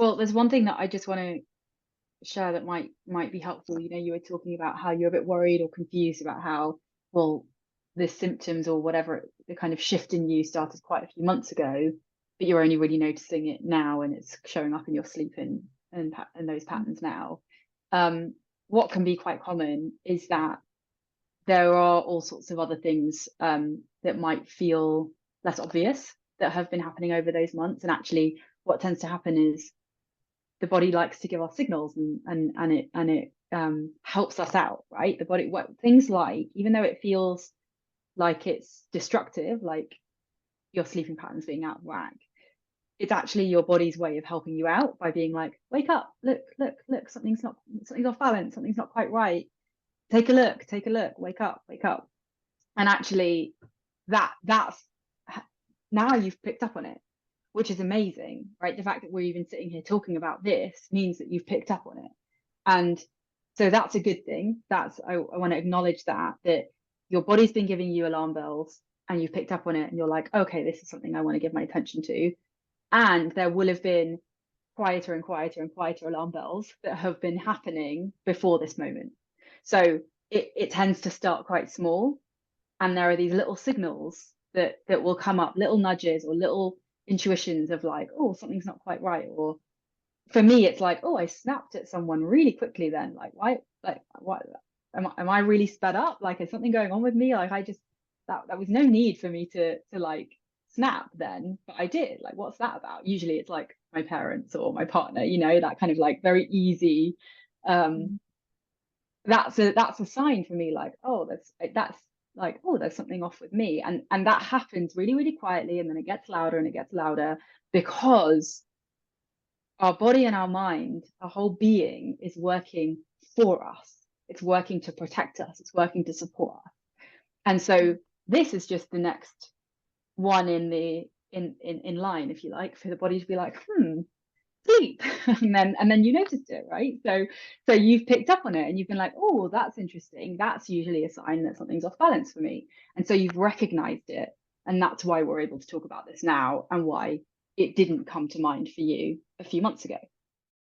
Well, there's one thing that I just want to share that might be helpful. You were talking about how you're a bit worried or confused about how, well, the symptoms or whatever, the kind of shift in you started quite a few months ago, but you're only really noticing it now and it's showing up in your sleep and those patterns now. Um, what can be quite common is that there are all sorts of other things that might feel less obvious that have been happening over those months. And actually, what tends to happen is the body likes to give us signals and it helps us out, right? The body, what things like, even though it feels like it's destructive, like your sleeping patterns being out of whack, it's actually your body's way of helping you out by being like, wake up, look, look, look, something's off balance, something's not quite right. Take a look, wake up, wake up. And actually that's now you've picked up on it, which is amazing, right? The fact that we're even sitting here talking about this means that you've picked up on it. And so that's a good thing. I want to acknowledge that your body's been giving you alarm bells and you've picked up on it and you're like, okay, this is something I want to give my attention to. And there will have been quieter and quieter and quieter alarm bells that have been happening before this moment. So it tends to start quite small, and there are these little signals that will come up, little nudges or little intuitions of like, oh, something's not quite right. Or for me, it's like, oh, I snapped at someone really quickly then. Like, why? Like, what? Am I really sped up? Like, is something going on with me? Like, I just that was no need for me to like snap then, but I did. Like, what's that about? Usually, it's like my parents or my partner. That kind of like very easy. Um, that's a sign for me. Like, oh, that's like, oh, there's something off with me, and that happens really, really quietly, and then it gets louder and it gets louder because our body and our mind, our whole being is working for us. It's working to protect us. It's working to support us. And so this is just the next one in line, if you like, for the body to be like, sleep. And then you noticed it, right? So you've picked up on it and you've been like, oh, that's interesting. That's usually a sign that something's off balance for me. And so you've recognized it. And that's why we're able to talk about this now and why it didn't come to mind for you a few months ago.